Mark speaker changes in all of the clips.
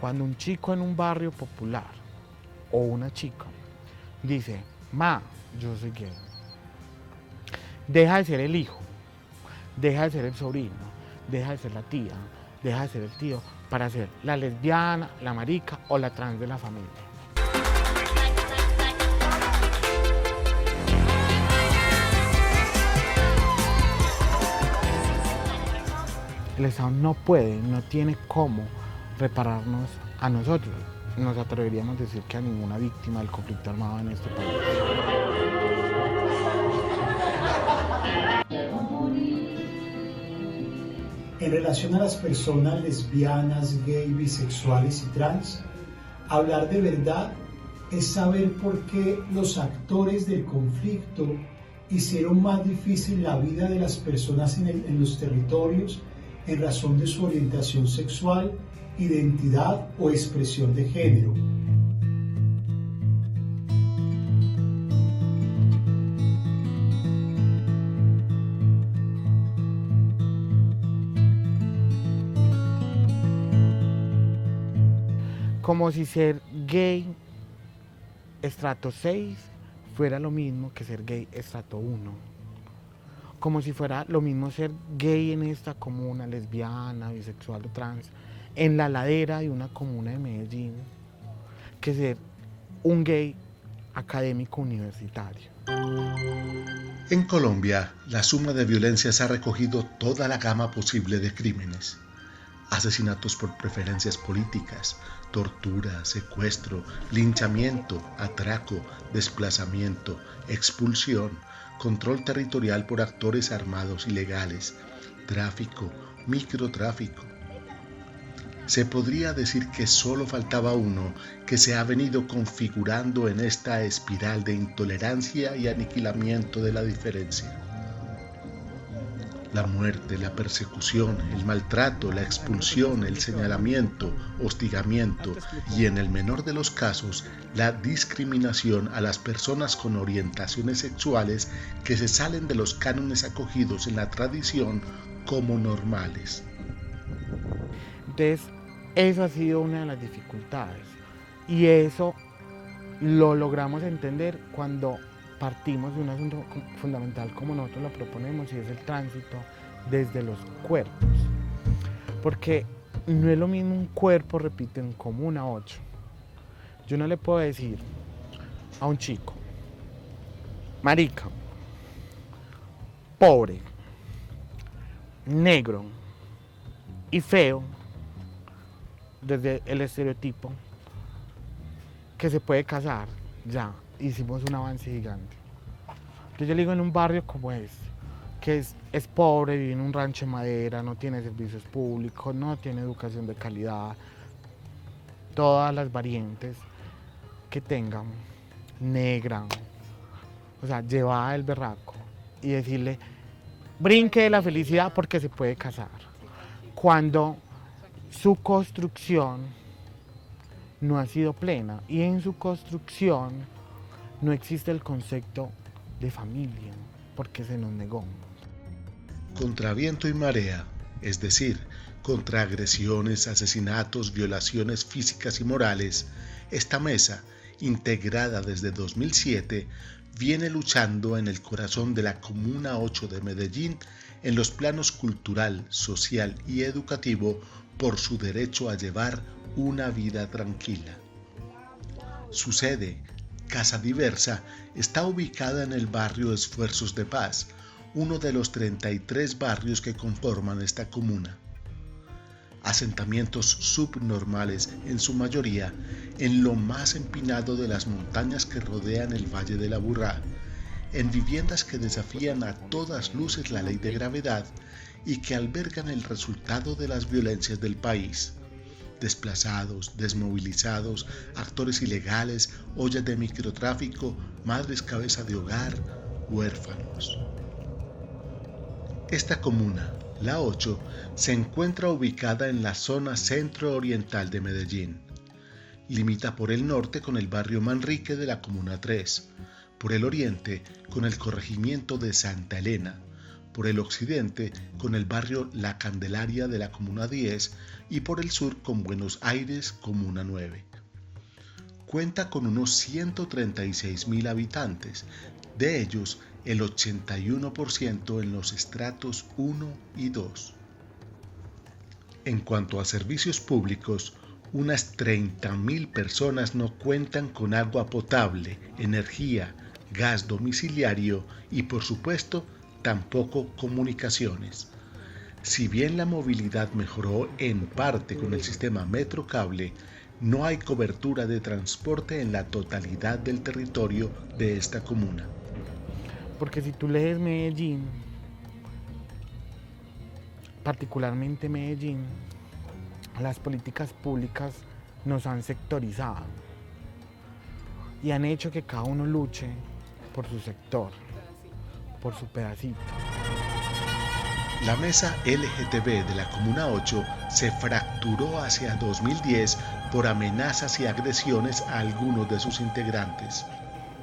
Speaker 1: Cuando un chico en un barrio popular o una chica dice, ma, yo soy gay, deja de ser el hijo, deja de ser el sobrino, deja de ser la tía, deja de ser el tío, para ser la lesbiana, la marica o la trans de la familia. El Estado no puede, no tiene cómo repararnos a nosotros. Nos atreveríamos a decir que a ninguna víctima del conflicto armado en este país.
Speaker 2: En relación a las personas lesbianas, gay, bisexuales y trans, hablar de verdad es saber por qué los actores del conflicto hicieron más difícil la vida de las personas en los territorios en razón de su orientación sexual, identidad o expresión de género.
Speaker 1: Como si ser gay estrato 6 fuera lo mismo que ser gay estrato 1. Como si fuera lo mismo ser gay en esta comuna, lesbiana, bisexual o trans, en la ladera de una comuna de Medellín, que ser un gay académico universitario.
Speaker 3: En Colombia, la suma de violencias ha recogido toda la gama posible de crímenes. Asesinatos por preferencias políticas, tortura, secuestro, linchamiento, atraco, desplazamiento, expulsión, control territorial por actores armados ilegales, tráfico, microtráfico. Se podría decir que solo faltaba uno que se ha venido configurando en esta espiral de intolerancia y aniquilamiento de la diferencia. La muerte, la persecución, el maltrato, la expulsión, el señalamiento, hostigamiento y, en el menor de los casos, la discriminación a las personas con orientaciones sexuales que se salen de los cánones acogidos en la tradición como normales.
Speaker 1: Entonces, eso ha sido una de las dificultades y eso lo logramos entender cuando partimos de un asunto fundamental como nosotros lo proponemos y es el tránsito desde los cuerpos. Porque no es lo mismo un cuerpo, repito, en comuna 8. Yo no le puedo decir a un chico, marica, pobre, negro y feo, desde el estereotipo, que se puede casar, ya. Hicimos un avance gigante. Entonces yo le digo en un barrio como este, que es pobre, vive en un rancho de madera, no tiene servicios públicos, no tiene educación de calidad, todas las variantes que tengan, negra, o sea, llevada del berraco, y decirle, brinque de la felicidad porque se puede casar, cuando su construcción no ha sido plena, y en su construcción no existe el concepto de familia, porque se nos negó.
Speaker 3: Contra viento y marea, es decir, contra agresiones, asesinatos, violaciones físicas y morales, esta mesa, integrada desde 2007, viene luchando en el corazón de la Comuna 8 de Medellín en los planos cultural, social y educativo por su derecho a llevar una vida tranquila. Su sede, Casa Diversa, está ubicada en el barrio Esfuerzos de Paz, uno de los 33 barrios que conforman esta comuna. Asentamientos subnormales, en su mayoría, en lo más empinado de las montañas que rodean el Valle de la Burrá, en viviendas que desafían a todas luces la ley de gravedad y que albergan el resultado de las violencias del país. Desplazados, desmovilizados, actores ilegales, ollas de microtráfico, madres cabeza de hogar, huérfanos. Esta comuna, la 8, se encuentra ubicada en la zona centro-oriental de Medellín. Limita por el norte con el barrio Manrique de la Comuna 3, por el oriente con el corregimiento de Santa Elena, por el occidente con el barrio La Candelaria de la Comuna 10 y por el sur con Buenos Aires, Comuna 9. Cuenta con unos 136.000 habitantes, de ellos el 81% en los estratos 1 y 2. En cuanto a servicios públicos, unas 30.000 personas no cuentan con agua potable, energía, gas domiciliario y, por supuesto, tampoco comunicaciones. Si bien la movilidad mejoró en parte con el sistema Metrocable, no hay cobertura de transporte en la totalidad del territorio de esta comuna.
Speaker 1: Porque si tú lees Medellín, particularmente Medellín, las políticas públicas nos han sectorizado y han hecho que cada uno luche por su sector, por su pedacito.
Speaker 3: La mesa LGTB de la Comuna 8 se fracturó hacia 2010 por amenazas y agresiones a algunos de sus integrantes.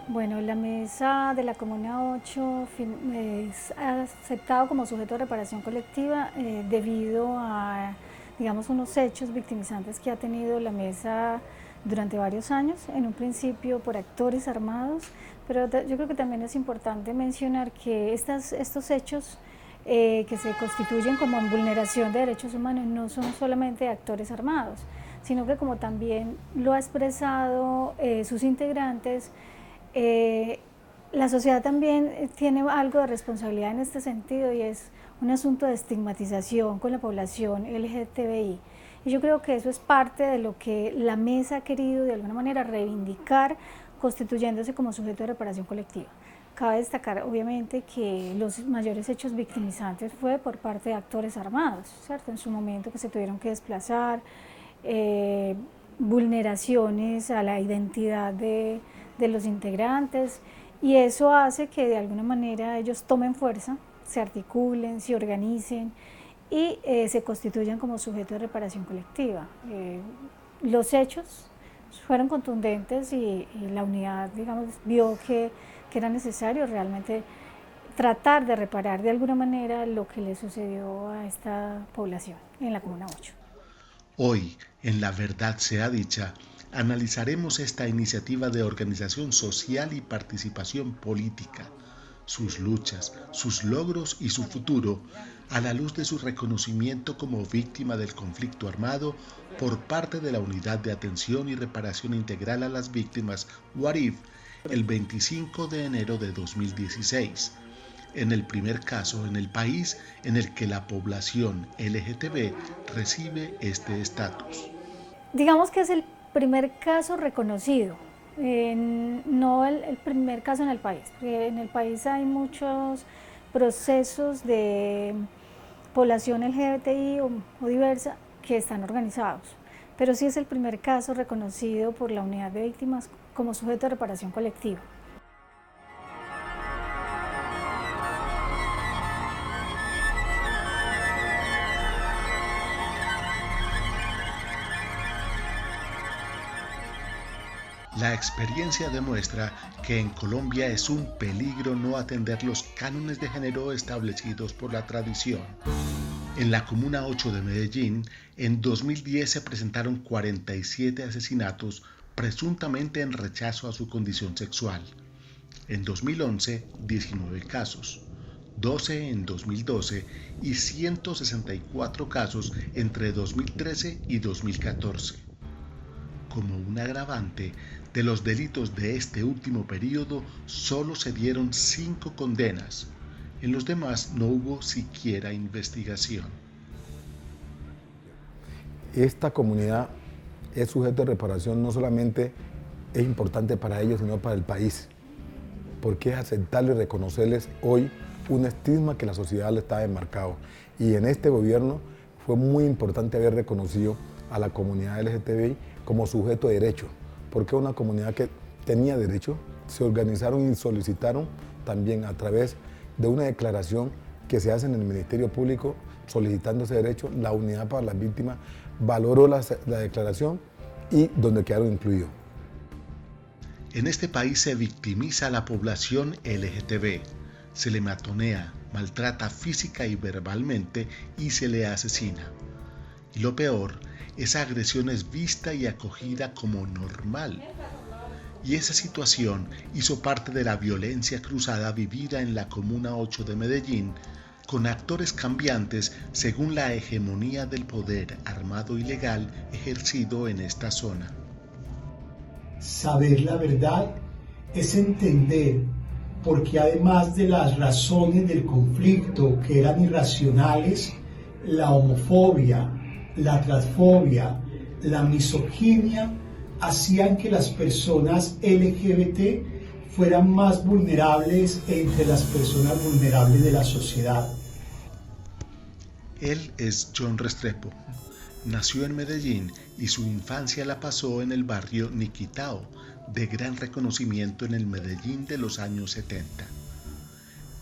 Speaker 4: Bueno, la mesa de la Comuna 8 es aceptado como sujeto de reparación colectiva debido a, digamos, unos hechos victimizantes que ha tenido la mesa durante varios años, en un principio por actores armados, pero yo creo que también es importante mencionar que estos hechos que se constituyen como en vulneración de derechos humanos no son solamente actores armados, sino que como también lo ha expresado sus integrantes, la sociedad también tiene algo de responsabilidad en este sentido y es un asunto de estigmatización con la población LGTBI. Y yo creo que eso es parte de lo que la mesa ha querido de alguna manera reivindicar, constituyéndose como sujeto de reparación colectiva. Cabe destacar obviamente que los mayores hechos victimizantes fue por parte de actores armados, ¿cierto? En su momento que se tuvieron que desplazar, vulneraciones a la identidad de los integrantes, y eso hace que de alguna manera ellos tomen fuerza, se articulen, se organicen y se constituyan como sujeto de reparación colectiva. Los hechos fueron contundentes y la unidad, digamos, vio que era necesario realmente tratar de reparar de alguna manera lo que le sucedió a esta población en la Comuna 8.
Speaker 3: Hoy, en La Verdad Sea Dicha, analizaremos esta iniciativa de organización social y participación política, sus luchas, sus logros y su futuro, a la luz de su reconocimiento como víctima del conflicto armado por parte de la Unidad de Atención y Reparación Integral a las Víctimas, UARIV, el 25 de enero de 2016, en el primer caso en el país en el que la población LGTB recibe este estatus.
Speaker 4: Digamos que es el primer caso reconocido, no el primer caso en el país, porque en el país hay muchos procesos de población LGBTI o diversa que están organizados, pero sí es el primer caso reconocido por la Unidad de Víctimas como sujeto de reparación colectiva.
Speaker 3: La experiencia demuestra que en Colombia es un peligro no atender los cánones de género establecidos por la tradición. En la Comuna 8 de Medellín, en 2010 se presentaron 47 asesinatos presuntamente en rechazo a su condición sexual. En 2011, 19 casos, 12 en 2012 y 164 casos entre 2013 y 2014. Como un agravante, de los delitos de este último periodo solo se dieron 5 condenas. En los demás no hubo siquiera investigación.
Speaker 5: Esta comunidad es sujeto de reparación, no solamente es importante para ellos, sino para el país, porque es aceptarle y reconocerles hoy un estigma que la sociedad le está enmarcado. Y en este gobierno fue muy importante haber reconocido a la comunidad LGTBI como sujeto de derecho, porque es una comunidad que tenía derecho, se organizaron y solicitaron también a través de una declaración que se hace en el Ministerio Público solicitando ese derecho. La Unidad para las Víctimas valoró la declaración y donde quedaron incluidos.
Speaker 3: En este país se victimiza a la población LGTB, se le matonea, maltrata física y verbalmente y se le asesina. Y lo peor, esa agresión es vista y acogida como normal. Y esa situación hizo parte de la violencia cruzada vivida en la Comuna 8 de Medellín, con actores cambiantes según la hegemonía del poder armado y legal ejercido en esta zona.
Speaker 2: Saber la verdad es entender por qué, además de las razones del conflicto que eran irracionales, la homofobia, la transfobia, la misoginia hacían que las personas LGBT fueran más vulnerables entre las personas vulnerables de la sociedad.
Speaker 3: Él es John Restrepo. Nació en Medellín y su infancia la pasó en el barrio Niquitao, de gran reconocimiento en el Medellín de los años 70.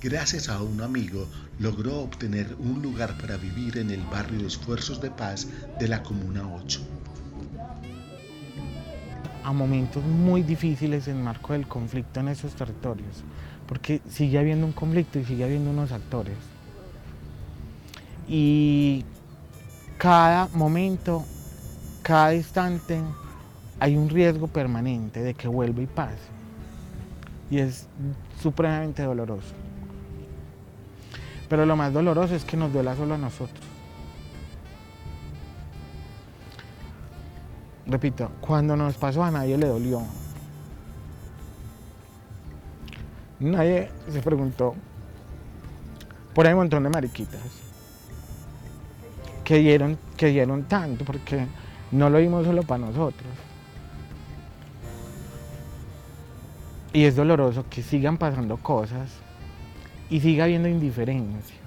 Speaker 3: Gracias a un amigo, logró obtener un lugar para vivir en el barrio Esfuerzos de Paz de la Comuna 8.
Speaker 1: A momentos muy difíciles en el marco del conflicto en esos territorios, porque sigue habiendo un conflicto y sigue habiendo unos actores. Y cada momento, cada instante, hay un riesgo permanente de que vuelva y pase. Y es supremamente doloroso. Pero lo más doloroso es que nos duela solo a nosotros. Repito, cuando nos pasó a nadie le dolió. Nadie se preguntó. Por ahí hay un montón de mariquitas que dieron tanto, porque no lo vimos solo para nosotros. Y es doloroso que sigan pasando cosas y siga habiendo indiferencia.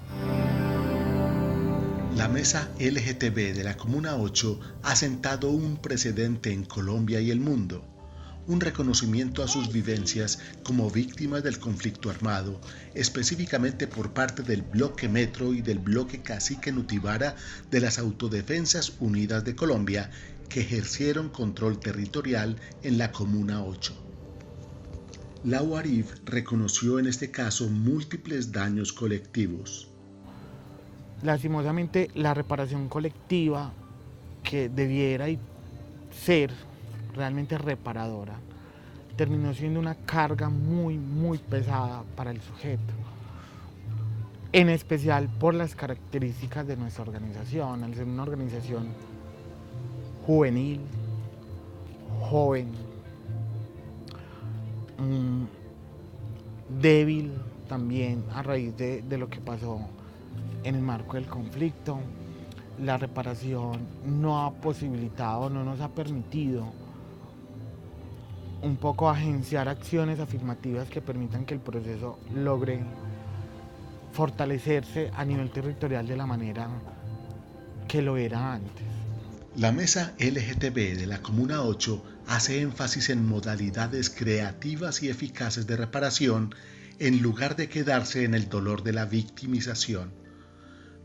Speaker 3: La Mesa LGTB de la Comuna 8 ha sentado un precedente en Colombia y el mundo, un reconocimiento a sus vivencias como víctimas del conflicto armado, específicamente por parte del Bloque Metro y del Bloque Cacique Nutibara de las Autodefensas Unidas de Colombia, que ejercieron control territorial en la Comuna 8. La UARIF reconoció en este caso múltiples daños colectivos.
Speaker 1: Lastimosamente, la reparación colectiva, que debiera ser realmente reparadora, terminó siendo una carga muy pesada para el sujeto. En especial por las características de nuestra organización, al ser una organización juvenil, joven, débil también a raíz de lo que pasó en el marco del conflicto. La reparación no ha posibilitado, no nos ha permitido un poco agenciar acciones afirmativas que permitan que el proceso logre fortalecerse a nivel territorial de la manera que lo era antes.
Speaker 3: La Mesa LGTB de la Comuna 8 hace énfasis en modalidades creativas y eficaces de reparación en lugar de quedarse en el dolor de la victimización.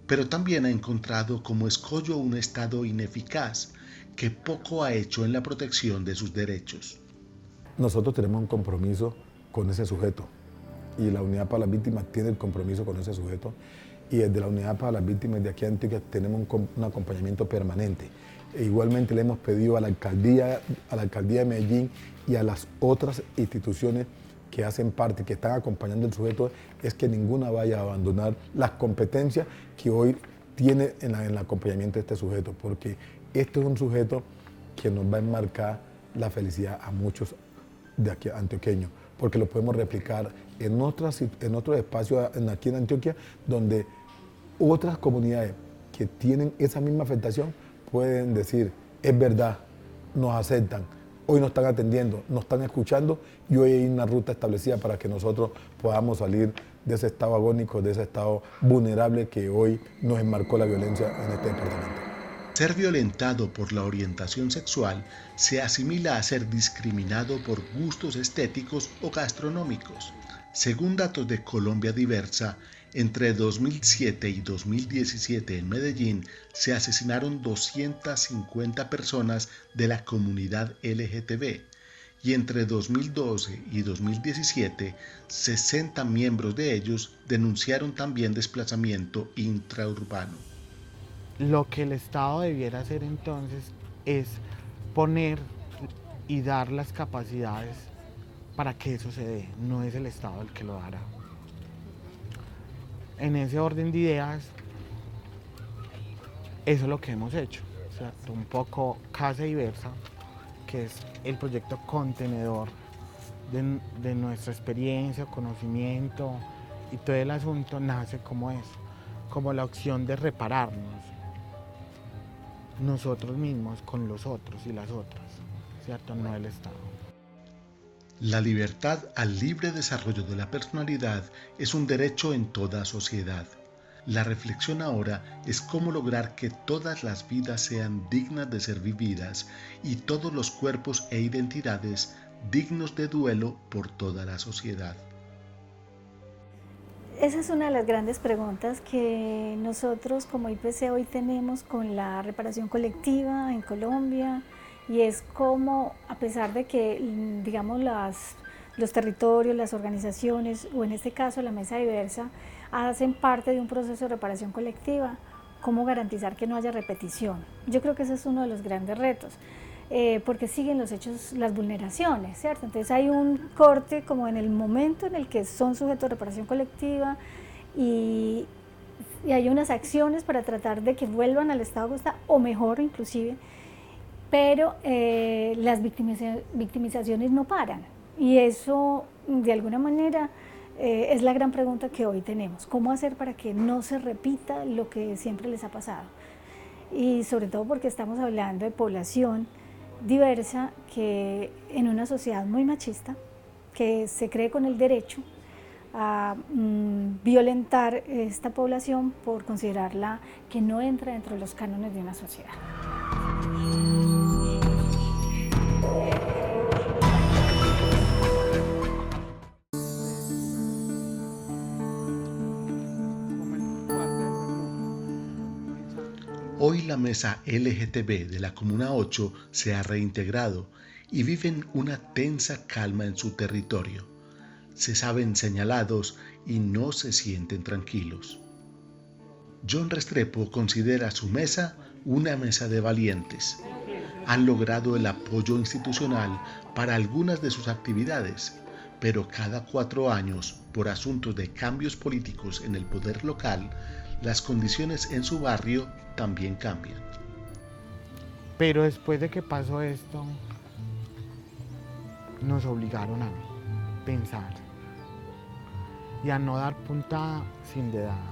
Speaker 3: Pero también ha encontrado como escollo un Estado ineficaz que poco ha hecho en la protección de sus derechos.
Speaker 5: Nosotros tenemos un compromiso con ese sujeto y la Unidad para las Víctimas tiene el compromiso con ese sujeto, y desde la Unidad para las Víctimas de aquí de Antioquia tenemos un acompañamiento permanente. E igualmente le hemos pedido a la alcaldía de Medellín y a las otras instituciones que hacen parte, que están acompañando al sujeto, es que ninguna vaya a abandonar las competencias que hoy tiene en el acompañamiento de este sujeto, porque este es un sujeto que nos va a enmarcar la felicidad a muchos de aquí antioqueños, porque lo podemos replicar en otros espacios aquí en Antioquia, donde otras comunidades que tienen esa misma afectación pueden decir, es verdad, nos aceptan, hoy nos están atendiendo, nos están escuchando, y hoy hay una ruta establecida para que nosotros podamos salir de ese estado agónico, de ese estado vulnerable que hoy nos enmarcó la violencia en este departamento.
Speaker 3: Ser violentado por la orientación sexual se asimila a ser discriminado por gustos estéticos o gastronómicos. Según datos de Colombia Diversa, entre 2007 y 2017 en Medellín se asesinaron 250 personas de la comunidad LGTB y entre 2012 y 2017, 60 miembros de ellos denunciaron también desplazamiento intraurbano.
Speaker 1: Lo que el Estado debiera hacer entonces es poner y dar las capacidades para que eso se dé, no es el Estado el que lo dará. En ese orden de ideas, eso es lo que hemos hecho, ¿cierto? Un poco Casa Diversa, que es el proyecto contenedor de nuestra experiencia, conocimiento y todo el asunto, nace como eso, como la opción de repararnos nosotros mismos con los otros y las otras, ¿cierto? No el Estado.
Speaker 3: La libertad al libre desarrollo de la personalidad es un derecho en toda sociedad. La reflexión ahora es cómo lograr que todas las vidas sean dignas de ser vividas y todos los cuerpos e identidades dignos de duelo por toda la sociedad.
Speaker 4: Esa es una de las grandes preguntas que nosotros como IPC hoy tenemos con la reparación colectiva en Colombia, y es cómo, a pesar de que, digamos, los territorios, las organizaciones, o en este caso la Mesa Diversa, hacen parte de un proceso de reparación colectiva, cómo garantizar que no haya repetición. Yo creo que ese es uno de los grandes retos. Porque siguen los hechos, las vulneraciones, ¿cierto? Entonces hay un corte como en el momento en el que son sujetos de reparación colectiva y hay unas acciones para tratar de que vuelvan al estado que está, o mejor inclusive, pero las victimizaciones no paran, y eso de alguna manera es la gran pregunta que hoy tenemos: ¿cómo hacer para que no se repita lo que siempre les ha pasado? Y sobre todo porque estamos hablando de población diversa, que en una sociedad muy machista, que se cree con el derecho a violentar esta población por considerarla que no entra dentro de los cánones de una sociedad.
Speaker 3: Hoy la mesa LGTB de la Comuna 8 se ha reintegrado y viven una tensa calma en su territorio. Se saben señalados y no se sienten tranquilos. John Restrepo considera su mesa una mesa de valientes. Han logrado el apoyo institucional para algunas de sus actividades, pero cada 4 años, por asuntos de cambios políticos en el poder local, las condiciones en su barrio también cambian.
Speaker 1: Pero después de que pasó esto, nos obligaron a pensar y a no dar puntada sin dedada.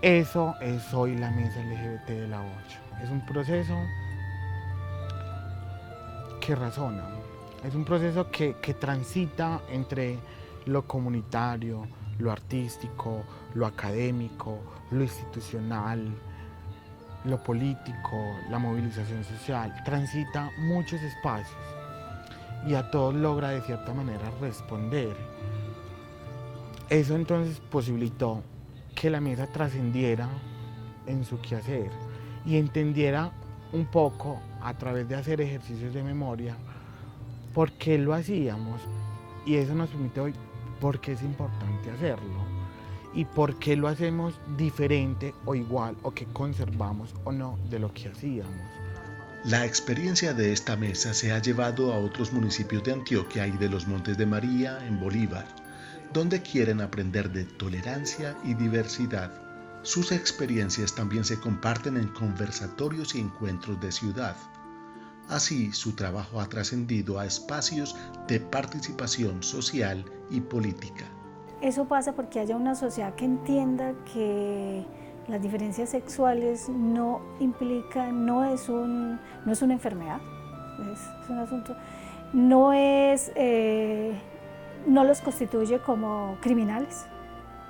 Speaker 1: Eso es hoy la mesa LGBT de la 8. Es un proceso que razona, es un proceso que transita entre lo comunitario, lo artístico, lo académico, lo institucional, lo político, la movilización social. Transita muchos espacios y a todos logra de cierta manera responder. Eso entonces posibilitó que la mesa trascendiera en su quehacer y entendiera un poco, a través de hacer ejercicios de memoria, por qué lo hacíamos, y eso nos permite hoy por qué es importante hacerlo y por qué lo hacemos diferente o igual, o qué conservamos o no de lo que hacíamos.
Speaker 3: La experiencia de esta mesa se ha llevado a otros municipios de Antioquia y de los Montes de María, en Bolívar, donde quieren aprender de tolerancia y diversidad. Sus experiencias también se comparten en conversatorios y encuentros de ciudad. Así, su trabajo ha trascendido a espacios de participación social y política.
Speaker 4: Eso pasa porque haya una sociedad que entienda que las diferencias sexuales no implican, no es una enfermedad, es un asunto, no los constituye como criminales,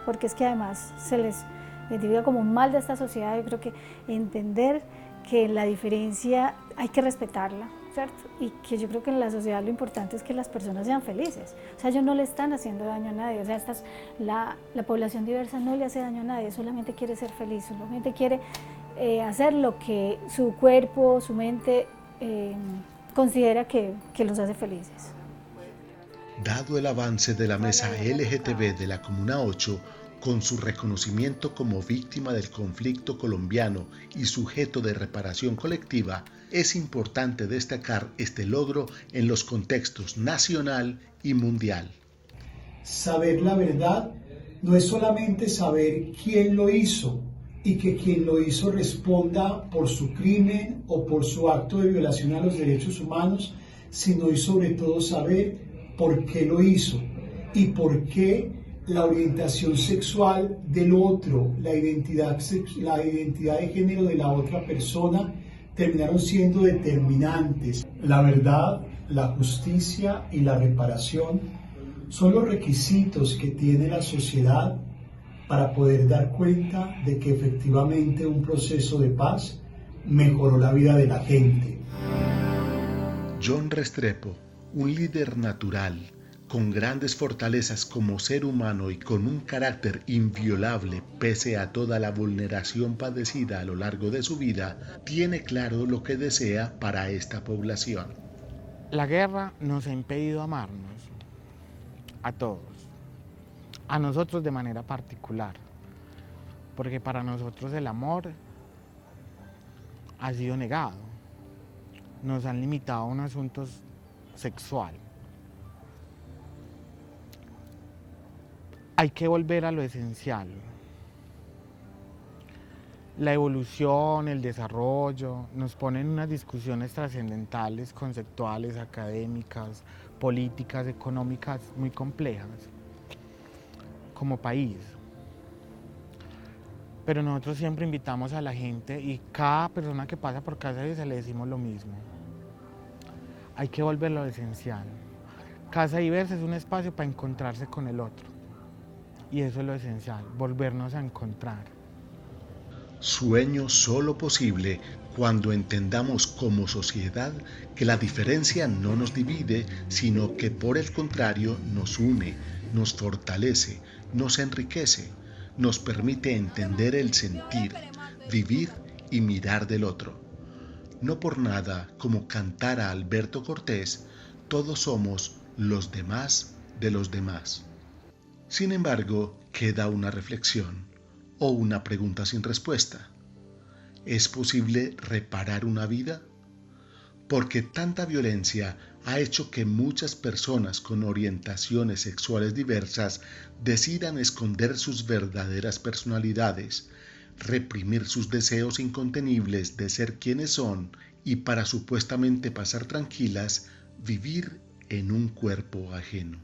Speaker 4: porque es que además se les identifica como un mal de esta sociedad. Yo creo que entender que la diferencia hay que respetarla, ¿cierto? Y que yo creo que en la sociedad lo importante es que las personas sean felices. O sea, ellos no le están haciendo daño a nadie. O sea, la población diversa no le hace daño a nadie, solamente quiere ser feliz, solamente quiere hacer lo que su cuerpo, su mente considera que los hace felices.
Speaker 3: Dado el avance de la mesa LGTB de la Comuna 8, con su reconocimiento como víctima del conflicto colombiano y sujeto de reparación colectiva, es importante destacar este logro en los contextos nacional y mundial.
Speaker 2: Saber la verdad no es solamente saber quién lo hizo y que quien lo hizo responda por su crimen o por su acto de violación a los derechos humanos, sino y sobre todo saber por qué lo hizo y por qué la orientación sexual del otro, la identidad de género de la otra persona terminaron siendo determinantes. La verdad, la justicia y la reparación son los requisitos que tiene la sociedad para poder dar cuenta de que efectivamente un proceso de paz mejoró la vida de la gente.
Speaker 3: John Restrepo, un líder natural, con grandes fortalezas como ser humano y con un carácter inviolable pese a toda la vulneración padecida a lo largo de su vida, tiene claro lo que desea para esta población.
Speaker 1: La guerra nos ha impedido amarnos, a todos, a nosotros de manera particular, porque para nosotros el amor ha sido negado, nos han limitado a un asunto sexual. Hay que volver a lo esencial. La evolución, el desarrollo, nos ponen unas discusiones trascendentales, conceptuales, académicas, políticas, económicas muy complejas, como país. Pero nosotros siempre invitamos a la gente y cada persona que pasa por casa de ellos le decimos lo mismo. Hay que volver a lo esencial. Casa Diversa es un espacio para encontrarse con el otro. Y eso es lo esencial, volvernos a encontrar.
Speaker 3: Sueño solo posible cuando entendamos como sociedad que la diferencia no nos divide, sino que por el contrario nos une, nos fortalece, nos enriquece, nos permite entender el sentir, vivir y mirar del otro. No por nada, como cantara Alberto Cortés, todos somos los demás de los demás. Sin embargo, queda una reflexión o una pregunta sin respuesta. ¿Es posible reparar una vida? Porque tanta violencia ha hecho que muchas personas con orientaciones sexuales diversas decidan esconder sus verdaderas personalidades, reprimir sus deseos incontenibles de ser quienes son y para supuestamente pasar tranquilas, vivir en un cuerpo ajeno.